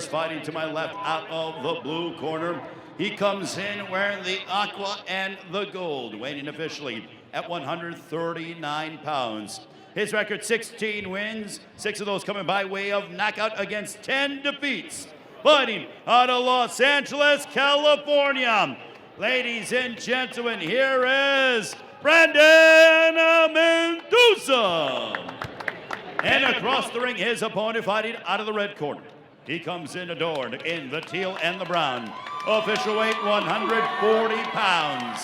is fighting to my left out of the blue corner. He comes in wearing the aqua and the gold, weighing officially at 139 pounds. His record, 16 wins, 6 of those coming by way of knockout against 10 defeats. Fighting out of Los Angeles, California. Ladies and gentlemen, here is Brandon Mendoza. And across the ring, his opponent fighting out of the red corner. He comes in adorned in the teal and the brown. Official weight, 140 pounds.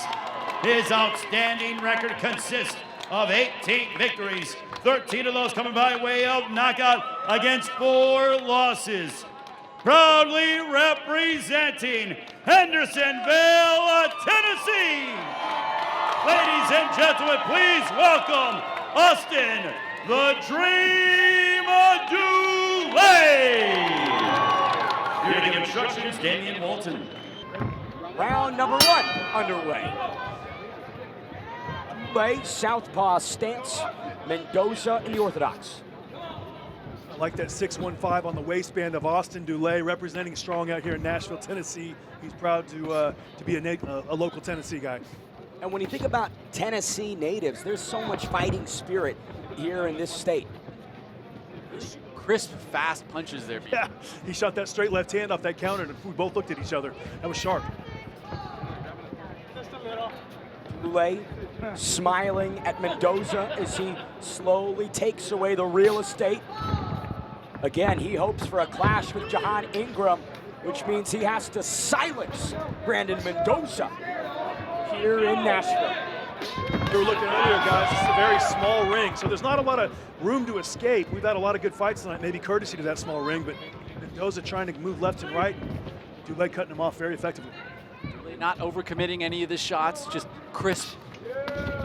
His outstanding record consists of 18 victories, 13 of those coming by way of knockout against 4 losses. Proudly representing Hendersonville, Tennessee. Ladies and gentlemen, please welcome Austin, the Dream Dulay. Here to give instructions, Damian Walton. Round number 1 underway. Dulay, southpaw stance, Mendoza in the orthodox. I like that 615 on the waistband of Austin Dulay, representing strong out here in Nashville, Tennessee. He's proud to be a local Tennessee guy. And when you think about Tennessee natives, there's so much fighting spirit here in this state. Crisp, fast punches there. Yeah, he shot that straight left hand off that counter, and we both looked at each other. That was sharp. Dulay smiling at Mendoza as he slowly takes away the real estate. Again, he hopes for a clash with Jahan Ingram, which means he has to silence Brandon Mendoza here in Nashville. We were looking earlier, guys, this is a very small ring, so there's not a lot of room to escape. We've had a lot of good fights tonight, maybe courtesy to that small ring, but Mendoza trying to move left and right. Dulay cutting him off very effectively. Dulay not overcommitting any of the shots, just crisp.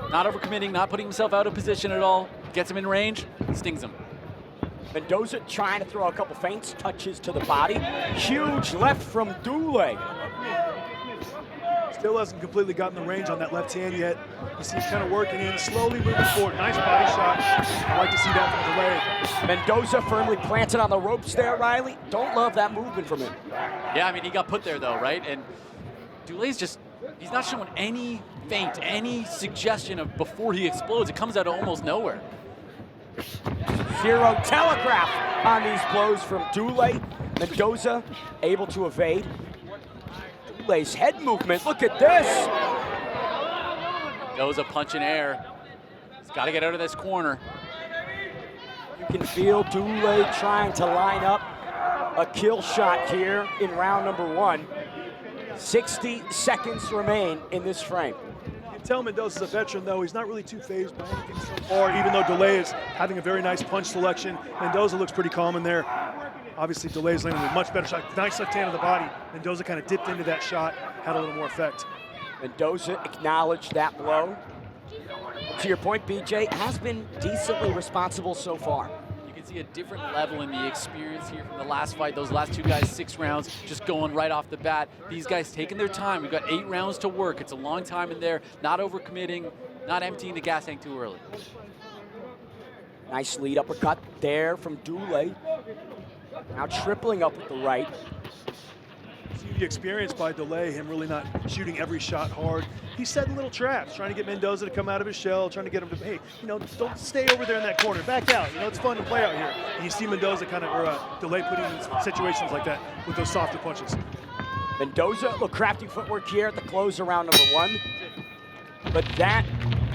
Not overcommitting, not putting himself out of position at all. Gets him in range, stings him. Mendoza trying to throw a couple feints, touches to the body. Huge left from Dulay. Still hasn't completely gotten the range on that left hand yet. You see him kind of working in, slowly moving forward. Nice body shot. I like to see that from Dulay. Mendoza firmly planted on the ropes there, Riley. Don't love that movement from him. Yeah, I mean, he got put there though, right? And Dulay's just, he's not showing any feint, any suggestion of before he explodes. It comes out of almost nowhere. Zero telegraph on these blows from Dulay. Mendoza able to evade. Dulay's head movement, look at this. Mendoza punching air. He's got to get out of this corner. You can feel Dulay trying to line up a kill shot here in round number 1. 60 seconds remain in this frame. You can tell Mendoza's a veteran, though. He's not really too phased by anything so far, even though Dulay is having a very nice punch selection. Mendoza looks pretty calm in there. Obviously, Dulay's landing a much better shot. Nice left hand on the body. Mendoza kind of dipped into that shot, had a little more effect. Mendoza acknowledged that blow. To your point, BJ, has been decently responsible so far. You can see a different level in the experience here from the last fight. Those last 2 guys, 6 rounds, just going right off the bat. These guys taking their time. We've got 8 rounds to work. It's a long time in there, not overcommitting, not emptying the gas tank too early. Nice lead uppercut there from Dulay. Now tripling up with the right. See the experience by Dulay, him really not shooting every shot hard. He's setting little traps, trying to get Mendoza to come out of his shell, trying to get him to, hey, don't stay over there in that corner, back out. It's fun to play out here. And you see Mendoza kind of, or Dulay putting him in situations like that with those softer punches. Mendoza, a little crafty footwork here at the close of round number 1. But that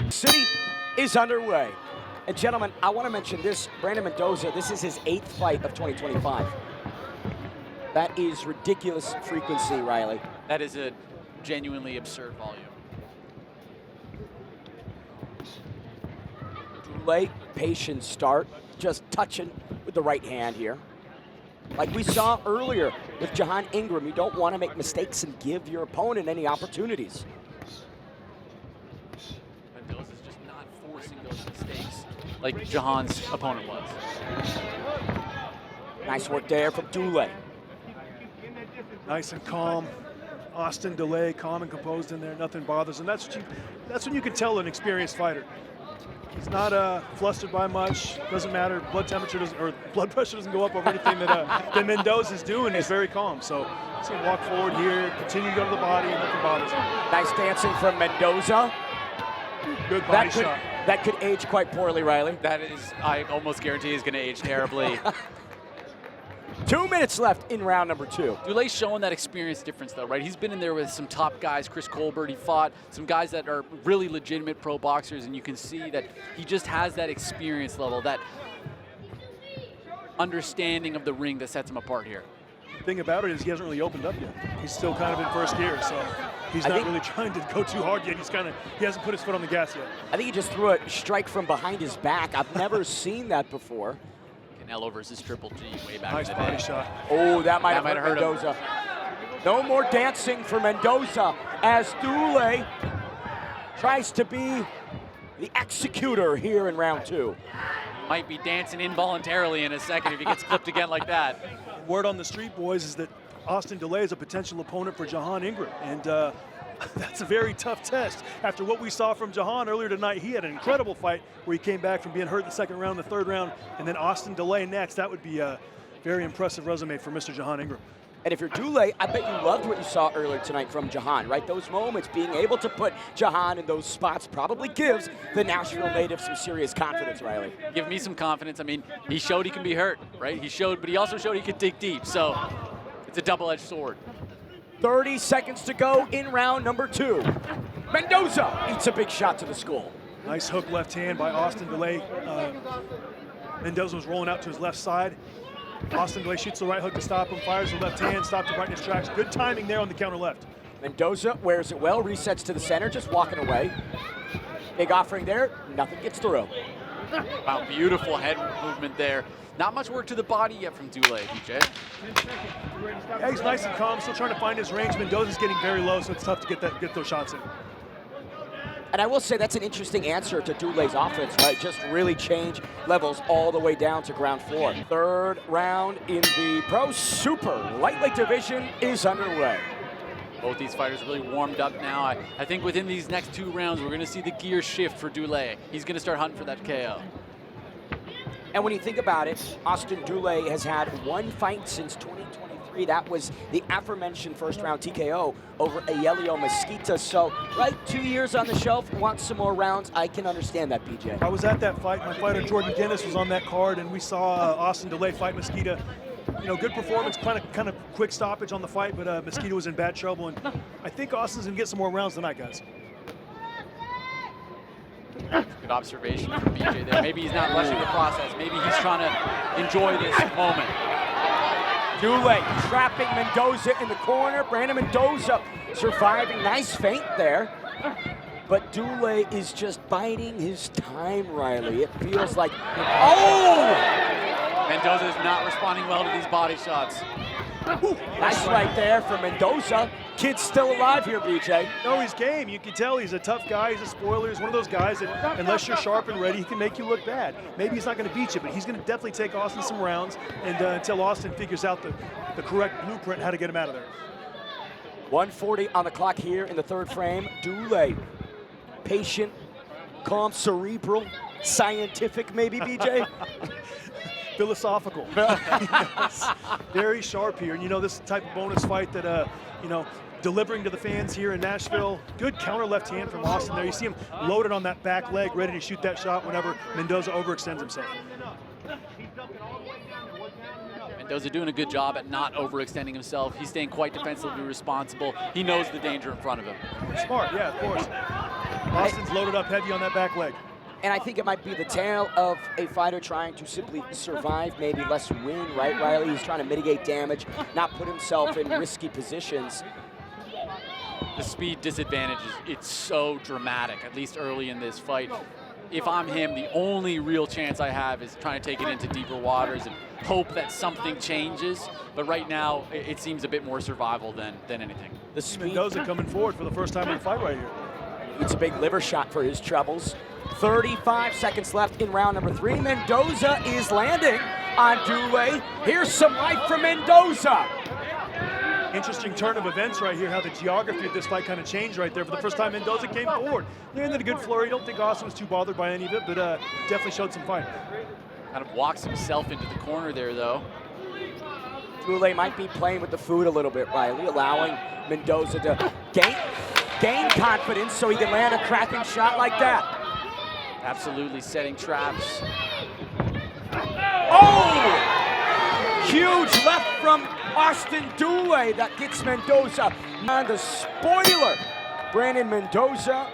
city is underway. And gentlemen, I want to mention this, Brandon Mendoza, this is his 8th fight of 2025. That is ridiculous frequency, Riley. That is a genuinely absurd volume. Dulay, patient start, just touching with the right hand here. Like we saw earlier with Jahan Ingram, you don't want to make mistakes and give your opponent any opportunities. Mendoza's just not forcing those mistakes like Jahan's opponent was. Nice work there from Dulay. Nice and calm. Austin Dulay, calm and composed in there, nothing bothers him. That's when you can tell an experienced fighter. He's not flustered by much. Doesn't matter. Blood temperature doesn't, or blood pressure doesn't go up over anything that Mendoza's doing. He's very calm. So let's see him walk forward here, continue to go to the body, and nothing bothers him. Nice dancing from Mendoza. Good body shot. That could age quite poorly, Riley. That is, I almost guarantee, is going to age terribly. 2 minutes left in round number 2. Dulay's showing that experience difference, though, right? He's been in there with some top guys. Chris Colbert, he fought some guys that are really legitimate pro boxers, and you can see that he just has that experience level, that understanding of the ring that sets him apart here. The thing about it is he hasn't really opened up yet. He's still kind of in first gear, so he's not really trying to go too hard yet. He hasn't put his foot on the gas yet. I think he just threw a strike from behind his back. I've never seen that before. Canelo versus Triple G way back Nice in the body day. shot. Oh, that might have hurt Mendoza. No more dancing for Mendoza as Dulay tries to be the executor here in round 2. Might be dancing involuntarily in a second if he gets clipped again like that. Word on the street, boys, is that Austin Dulay is a potential opponent for Jahan Ingram, and that's a very tough test. After what we saw from Jahan earlier tonight, he had an incredible fight where he came back from being hurt in the second round, the third round, and then Austin Dulay next. That would be a very impressive resume for Mr. Jahan Ingram. And if you're Dulay, I bet you loved what you saw earlier tonight from Jahan, right? Those moments, being able to put Jahan in those spots probably gives the Nashville native some serious confidence, Riley. Give me some confidence. I mean, he showed he can be hurt, right? He showed, but he also showed he could dig deep. So it's a double-edged sword. 30 seconds to go in round number 2. Mendoza eats a big shot to the skull. Nice hook left hand by Austin Dulay. Mendoza was rolling out to his left side. Austin Dulay shoots the right hook to stop him, fires the left hand, stops him right in his tracks. Good timing there on the counter left. Mendoza wears it well, resets to the center, just walking away. Big offering there, nothing gets through. Wow, beautiful head movement there. Not much work to the body yet from Dulay, BJ. Yeah, he's nice and calm, still trying to find his range. Mendoza's getting very low, so it's tough to get those shots in. And I will say that's an interesting answer to Dulay's offense, right? Just really change levels all the way down to ground floor. Third round in the Pro Super Lightweight division is underway. Both these fighters really warmed up now. I think within these next 2 rounds, we're going to see the gear shift for Dulay. He's going to start hunting for that KO. And when you think about it, Austin Dulay has had 1 fight since 2023. That was the aforementioned first-round TKO over Aurelio Mesquita. So, right, 2 years on the shelf, wants some more rounds. I can understand that, BJ. I was at that fight. My fighter, Jordan Guinness, was on that card, and we saw Austin Dulay fight Mesquita. You know, good performance, kind of quick stoppage on the fight, but Mesquita was in bad trouble, and I think Austin's going to get some more rounds tonight, guys. Good observation from BJ there. Maybe he's not rushing the process. Maybe he's trying to enjoy this moment. Dulay trapping Mendoza in the corner. Brandon Mendoza surviving. Nice feint there. But Dulay is just biding his time, Riley. It feels like, oh! Mendoza is not responding well to these body shots. Ooh, nice right there for Mendoza. Kid's still alive here, BJ. No, he's game. You can tell he's a tough guy. He's a spoiler. He's one of those guys that, unless you're sharp and ready, he can make you look bad. Maybe he's not going to beat you, but he's going to definitely take Austin some rounds and until Austin figures out the correct blueprint how to get him out of there. 1:40 on the clock here in the third frame. Dulay, patient, calm, cerebral, scientific maybe, BJ? Philosophical. Yes. Very sharp here. And you know, this type of bonus fight that, you know, delivering to the fans here in Nashville. Good counter left hand from Austin there. You see him loaded on that back leg, ready to shoot that shot whenever Mendoza overextends himself. Mendoza doing a good job at not overextending himself. He's staying quite defensively responsible. He knows the danger in front of him. Smart, yeah, of course. Austin's loaded up heavy on that back leg. And I think it might be the tale of a fighter trying to simply survive, maybe less win, right, Riley? He's trying to mitigate damage, not put himself in risky positions. The speed disadvantage, it's so dramatic, at least early in this fight. If I'm him, the only real chance I have is trying to take it into deeper waters and hope that something changes. But right now, it seems a bit more survival than anything. The speed. Mendoza coming forward for the first time in the fight right here. It's a big liver shot for his troubles. 35 seconds left in round number 3. Mendoza is landing on Dulay. Here's some life from Mendoza. interesting turn of events right here, how the geography of this fight kind of changed right there. For the first time, Mendoza came forward. Landed a good flurry. Don't think Austin was too bothered by any of it, but definitely showed some fight. Kind of walks himself into the corner there, though. Dulay might be playing with the food a little bit, Riley, allowing Mendoza to gain confidence so he can land a cracking shot like that. Absolutely setting traps. Oh! Huge left from Austin Dulay that gets Mendoza on the spoiler. Brandon Mendoza,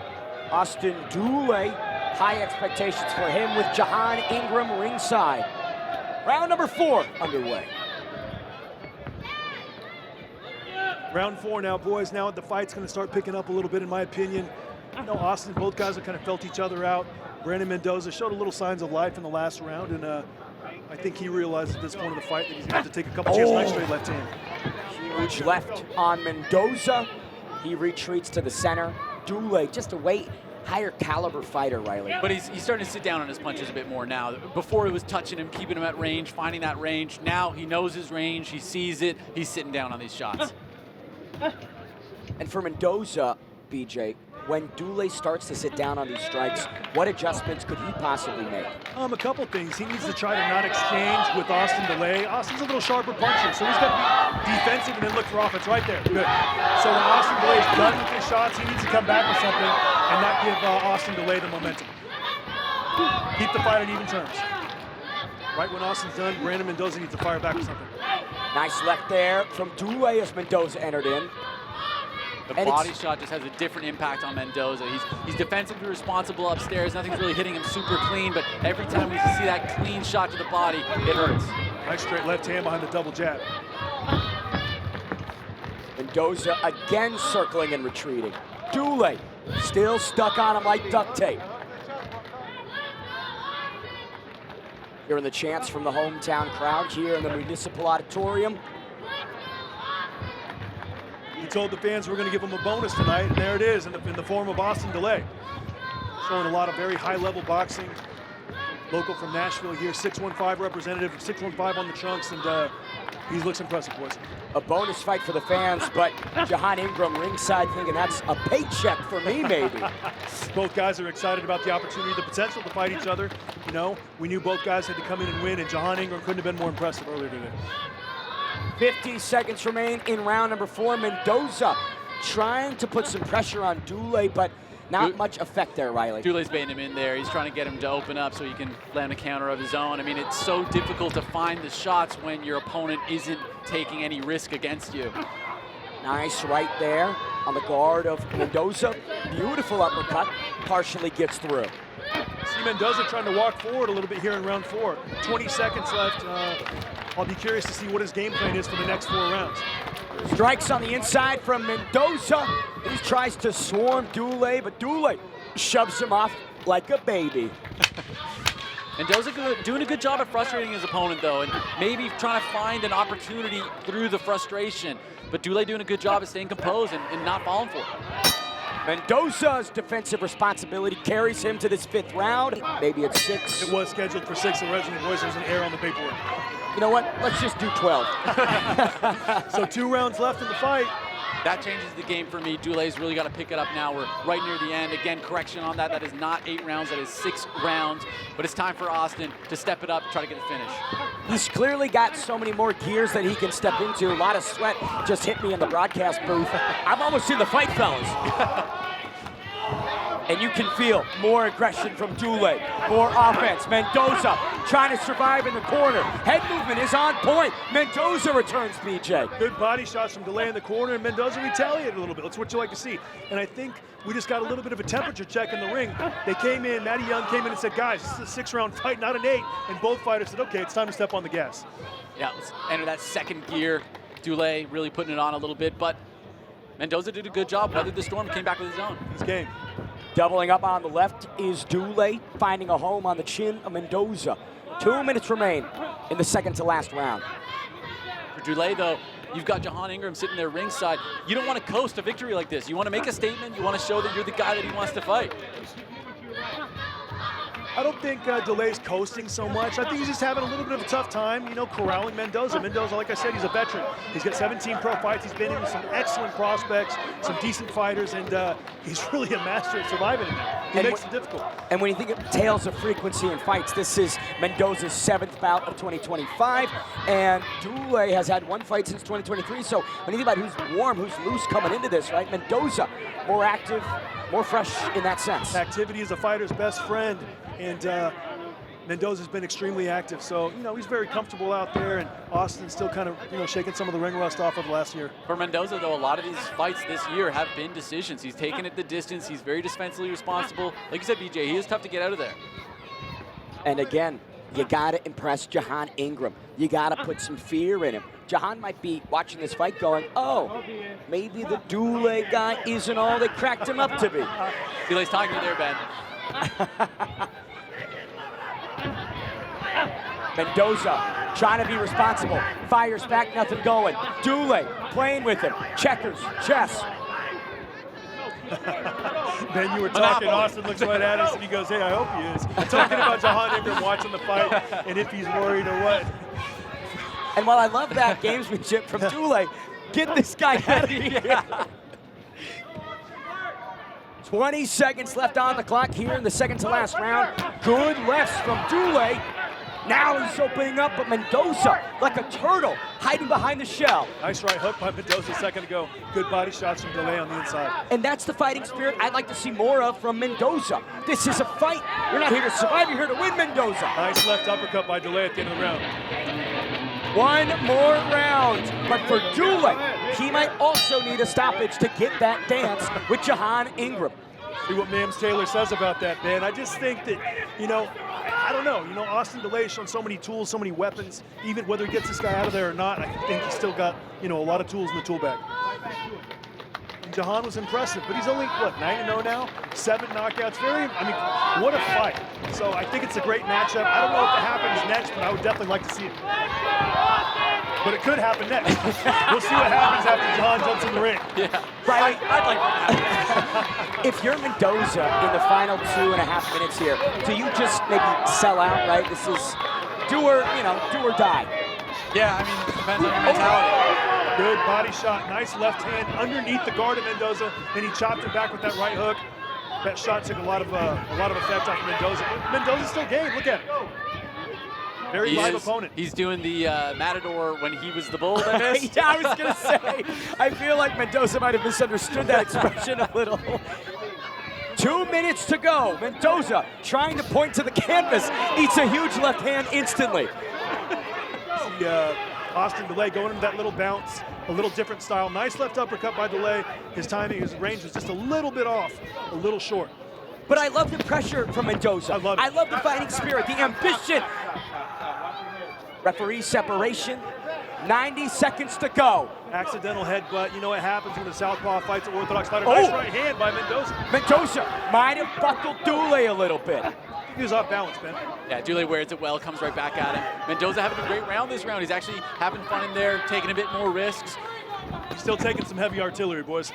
Austin Dulay, high expectations for him with Jahan Ingram ringside. Round number 4 underway. Round 4 now, boys. Now the fight's going to start picking up a little bit, in my opinion. You know, Austin, both guys have kind of felt each other out. Brandon Mendoza showed a little signs of life in the last round, and I think he realized at this point of the fight that he's going to have to take a couple chances. Nice straight left hand. Huge left on Mendoza. He retreats to the center. Dulay, just a way higher caliber fighter, Riley. But he's starting to sit down on his punches a bit more now. Before it was touching him, keeping him at range, finding that range. Now he knows his range, he sees it, he's sitting down on these shots. And for Mendoza, BJ, when Dulay starts to sit down on these strikes, what adjustments could he possibly make? A couple things. He needs to try to not exchange with Austin Dulay. Austin's a little sharper puncher, so he's got to be defensive and then look for offense right there. Good. So when Austin Dulay is done with his shots, he needs to come back with something and not give Austin Dulay the momentum. Keep the fight on even terms. Right when Austin's done, Brandon Mendoza needs to fire back with something. Nice left there from Dulay as Mendoza entered in. The body shot just has a different impact on Mendoza. He's defensively responsible upstairs. Nothing's really hitting him super clean, but every time we see that clean shot to the body, it hurts. Nice straight left hand behind the double jab. Mendoza again circling and retreating. Dulay still stuck on him like duct tape. Hearing the chants from the hometown crowd here in the Municipal Auditorium. He told the fans we're going to give him a bonus tonight, and there it is in the form of Austin Dulay. Showing a lot of very high-level boxing. Local from Nashville here, 615 representative, 615 on the trunks, and he looks impressive, boys. A bonus fight for the fans, but Jahan Ingram ringside thinking that's a paycheck for me, maybe. Both guys are excited about the opportunity, the potential to fight each other. You know, we knew both guys had to come in and win, and Jahan Ingram couldn't have been more impressive earlier today. 50 seconds remain in round number 4. Mendoza trying to put some pressure on Dulay, but not much effect there, Riley. Dulay's baiting him in there. He's trying to get him to open up so he can land a counter of his own. I mean, it's so difficult to find the shots when your opponent isn't taking any risk against you. Nice right there on the guard of Mendoza. Beautiful uppercut, partially gets through. See Mendoza trying to walk forward a little bit here in round 4. 20 seconds left. I'll be curious to see what his game plan is for the next 4 rounds. Strikes on the inside from Mendoza. He tries to swarm Dulay, but Dulay shoves him off like a baby. Mendoza doing a good job at frustrating his opponent, though, and maybe trying to find an opportunity through the frustration. But Dulay doing a good job at staying composed and not falling for it. Mendoza's defensive responsibility carries him to this 5th round. Maybe it's 6. It was scheduled for 6 originally, boys. There's an error on the paperwork. You know what? Let's just do 12. So 2 rounds left in the fight. That changes the game for me. Dulay's really got to pick it up now. We're right near the end. Again, correction on that. That is not 8 rounds. That is 6 rounds. But it's time for Austin to step it up, try to get the finish. He's clearly got so many more gears that he can step into. A lot of sweat just hit me in the broadcast booth. I've almost seen the fight, fellas. And you can feel more aggression from Dulay, more offense. Mendoza trying to survive in the corner. Head movement is on point. Mendoza returns, BJ. Good body shots from Dulay in the corner, and Mendoza retaliated a little bit. That's what you like to see. And I think we just got a little bit of a temperature check in the ring. They came in, Matty Young came in and said, guys, this is a 6-round fight, not an 8. And both fighters said, okay, it's time to step on the gas. Yeah, let's enter that second gear. Dulay really putting it on a little bit, but Mendoza did a good job, weathered the storm, came back with his own. He's game. Doubling up on the left is Dulay, finding a home on the chin of Mendoza. 2 minutes remain in the second to last round. For Dulay, though, you've got Jahan Ingram sitting there ringside. You don't want to coast a victory like this. You want to make a statement. You want to show that you're the guy that he wants to fight. I don't think Dulay's coasting so much. I think he's just having a little bit of a tough time, you know, corralling Mendoza. Mendoza, like I said, he's a veteran. He's got 17 pro fights. He's been in with some excellent prospects, some decent fighters, and he's really a master at surviving in there. He makes it difficult. And when you think of tales of frequency in fights, this is Mendoza's 7th bout of 2025, and Dulay has had 1 fight since 2023. So when you think about who's warm, who's loose coming into this, right? Mendoza, more active, more fresh in that sense. Activity is a fighter's best friend, and Mendoza's been extremely active. So, you know, he's very comfortable out there, and Austin's still kind of, you know, shaking some of the ring rust off of last year. For Mendoza, though, a lot of his fights this year have been decisions. He's taken it the distance. He's very defensively responsible. Like you said, BJ, he is tough to get out of there. And again, you gotta impress Jahan Ingram. You gotta put some fear in him. Jahan might be watching this fight going, oh, maybe the Dulay guy isn't all they cracked him up to be. Dulay's talking to you there, Ben. Mendoza trying to be responsible. Fires back, nothing going. Dulay playing with him. Checkers, chess. Ben, you were talking, Austin looks right at us and he goes, hey, I hope he is. Talking about Jahan Ingram watching the fight and if he's worried or what. And while I love that gamesmanship from Dulay, get this guy out of here. 20 seconds left on the clock here in the second to last round. Good lefts from Dulay. Now he's opening up, but Mendoza, like a turtle, hiding behind the shell. Nice right hook by Mendoza a second ago. Good body shots from Dulay on the inside. And that's the fighting spirit I'd like to see more of from Mendoza. This is a fight. You're not here to survive, you're here to win, Mendoza. Nice left uppercut by Dulay at the end of the round. 1 more round, but for Dulay, he might also need a stoppage to get that dance with Jahan Ingram. See what Mams Taylor says about that, Ben. I just think that, you know, I don't know. You know, Austin Dulay has shown so many tools, so many weapons. Even whether he gets this guy out of there or not, I think he's still got, you know, a lot of tools in the tool bag. And Jahan was impressive, but he's only, what, 9-0 now? 7 knockouts. I mean, what a fight. So I think it's a great matchup. I don't know what happens next, but I would definitely like to see it. But it could happen next. We'll see what happens after Jahan jumps in the ring. Yeah, right. I'd like that. If you're Mendoza in the final 2.5 minutes here, do you just maybe sell out, right? This is do or die. Yeah, I mean, it depends on your mentality. Good body shot, nice left hand underneath the guard of Mendoza, and he chopped him back with that right hook. That shot took a lot of effect off Mendoza. Mendoza's still game. Look at him. Very live opponent. He's doing the Matador when he was the bull. I missed. Yeah, I was gonna say. I feel like Mendoza might have misunderstood that expression a little. 2 minutes to go. Mendoza trying to point to the canvas, eats a huge left hand instantly. Austin Dulay going into that little bounce, a little different style. Nice left uppercut by Dulay. His timing, his range was just a little bit off, a little short. But I love the pressure from Mendoza. I love the fighting spirit, the ambition. Referee separation, 90 seconds to go. Accidental headbutt. You know what happens when a southpaw fights an orthodox fighter. Nice right hand by Mendoza. Mendoza might have buckled Dulay a little bit. He was off balance, Ben. Yeah, Dulay wears it well, comes right back at him. Mendoza having a great round this round. He's actually having fun in there, taking a bit more risks. He's still taking some heavy artillery, boys.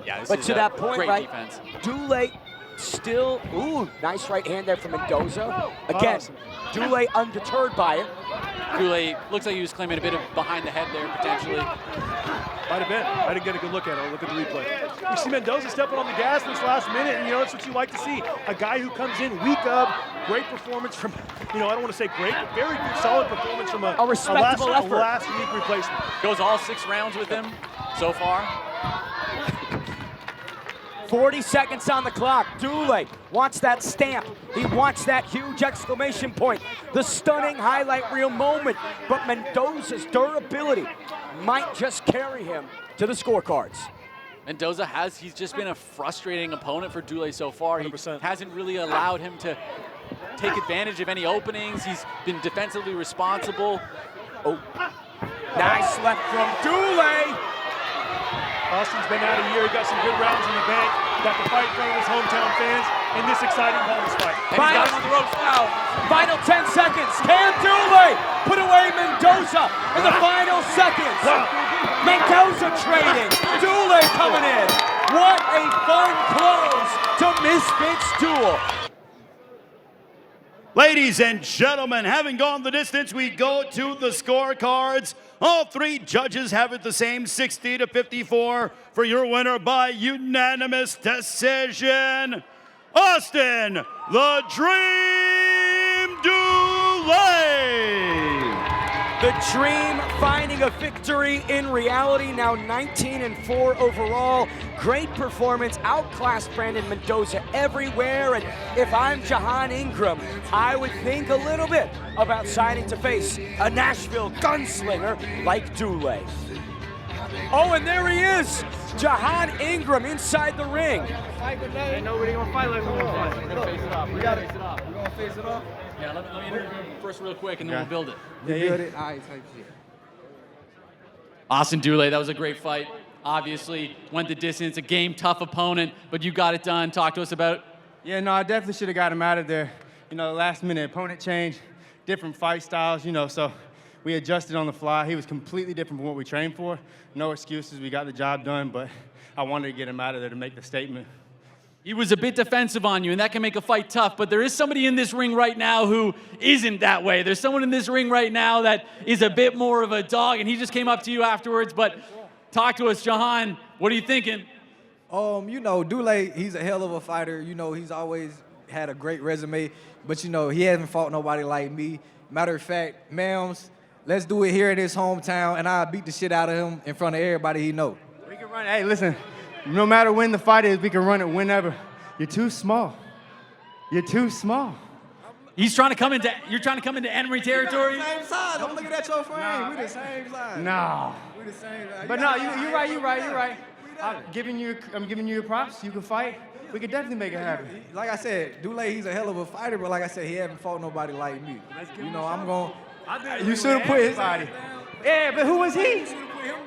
Yeah, this but is to that point, great right? Defense. Dulay still, nice right hand there from Mendoza. Again, awesome. Dulay undeterred by it. Dulay looks like he was claiming a bit of behind the head there, potentially. Might have been. I didn't get a good look at it. I'll look at the replay. You see Mendoza stepping on the gas in this last minute, and you know, that's what you like to see. A guy who comes in week of, great performance from, you know, I don't want to say great, but very good, solid performance from a respectable effort. last week replacement. Goes all 6 rounds with him so far. 40 seconds on the clock. Dulay wants that stamp. He wants that huge exclamation point. The stunning highlight reel moment. But Mendoza's durability might just carry him to the scorecards. Mendoza he's just been a frustrating opponent for Dulay so far. 100%. He hasn't really allowed him to take advantage of any openings. He's been defensively responsible. Oh, nice left from Dulay. Austin's been out a year. He got some good rounds in the bank. Got the fight in front of his hometown fans in this exciting bonus fight. And he's got him on the ropes now. Final 10 seconds. Can Dulay put away Mendoza in the final seconds? Mendoza trading. Dulay coming in. What a fun close to Misfits duel. Ladies and gentlemen, having gone the distance, we go to the scorecards. All three judges have it the same, 60-54 for your winner by unanimous decision, Austin the Dream Dulay. The Dream finding a victory in reality, now 19-4 overall. Great performance, outclassed Brandon Mendoza everywhere. And if I'm Jahan Ingram, I would think a little bit about signing to face a Nashville gunslinger like Dulay. Oh, and there he is, Jahan Ingram inside the ring. Ain't nobody gonna fight like we're gonna fight. We're gonna face it off. We're gonna face it off. We're gonna face it off. Yeah, let me interview him first real quick, and then we'll build it. Build it. All right, type shit. Austin Dulay, that was a great fight. Obviously, went the distance, a game tough opponent, but you got it done. Talk to us about it. Yeah, no, I definitely should have got him out of there. You know, last minute opponent change, different fight styles, you know, so we adjusted on the fly. He was completely different from what we trained for. No excuses, we got the job done, but I wanted to get him out of there to make the statement. He was a bit defensive on you, and that can make a fight tough, but there is somebody in this ring right now who isn't that way. There's someone in this ring right now that is a bit more of a dog, and he just came up to you afterwards, but talk to us, Jahan. What are you thinking? You know, Dulay, he's a hell of a fighter. You know, he's always had a great resume, but you know, he hasn't fought nobody like me. Matter of fact, Mams, let's do it here in his hometown, and I'll beat the shit out of him in front of everybody he know. We can run, hey, listen, no matter when the fight is, we can run it whenever. You're too small. You're too small. You're trying to come into enemy territory? We the same size. I'm looking at your frame. We the same size. No. We the same size. But no, you're right. I'm giving you your props. You can fight. We could definitely make it happen. Like I said, Dulay, he's a hell of a fighter, but like I said, he hasn't fought nobody like me. You know, I'm going. You should have put his body. Yeah, but who was he?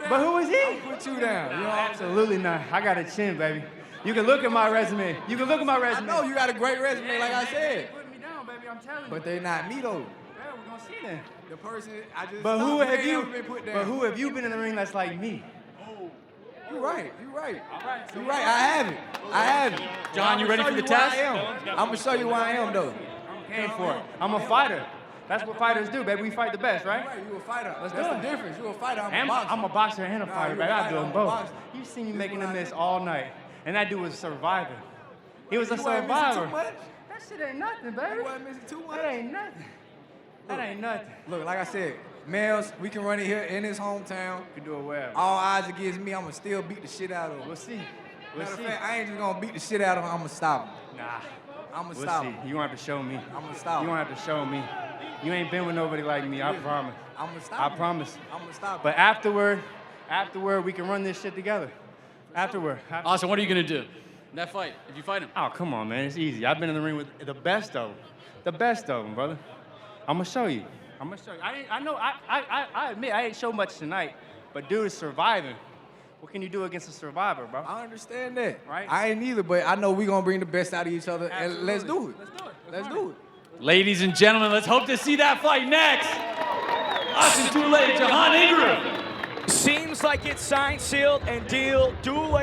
But who was he? Put you down. You know, Absolutely not. I got a chin, baby. You can look at my resume. You can look at my I resume. know you got a great resume, like I said. Put me down, baby. I'm telling you. But they not me though. Yeah, we're gonna see then. The person I just. But who have you? Been put down. But who have you been in the ring that's like me? You right. You right. I have it. John, you ready for the test? I'm gonna show you why I am though. I'm paying for it. I'm a fighter. That's what fighters do, baby. We fight the best, right? You a fighter. That's do the it. difference. You a fighter. I'm a boxer. I'm a boxer and a fighter, you a baby. I fighter, do them I'm a both. boxer. You see me making them miss all night. And that dude was surviving. He was a You ain't missing survivor. too much. That shit ain't nothing, baby. You wasn't missing too much. That ain't nothing. That ain't nothing. Look, like I said, males, we can run it here in his hometown. You can do it wherever. All odds against me, I'm gonna still beat the shit out of him. We'll see. We'll Matter of see. fact, I ain't just gonna beat the shit out of him. I'm gonna stop him. Nah. I'm gonna We'll stop see. him. You gonna have to show me. I'm gonna stop You him. gonna have to show me. You ain't been with nobody like me. I promise. I'm gonna stop I him. promise. I'm gonna stop him. But afterward, we can run this shit together. Afterward. Austin, what are you going to do in that fight if you fight him? Oh, come on, man. It's easy. I've been in the ring with the best of them. The best of them, brother. I'm going to show you. I admit I ain't show much tonight, but dude is surviving. What can you do against a survivor, bro? I understand that. Right. I ain't either, but I know we gonna bring the best out of each other, and let's do it. Let's do it. Let's do it. Ladies and gentlemen, let's hope to see that fight next. Austin Dulay, Jahan Ingram. Seems like it's signed, sealed, and deal. Dulay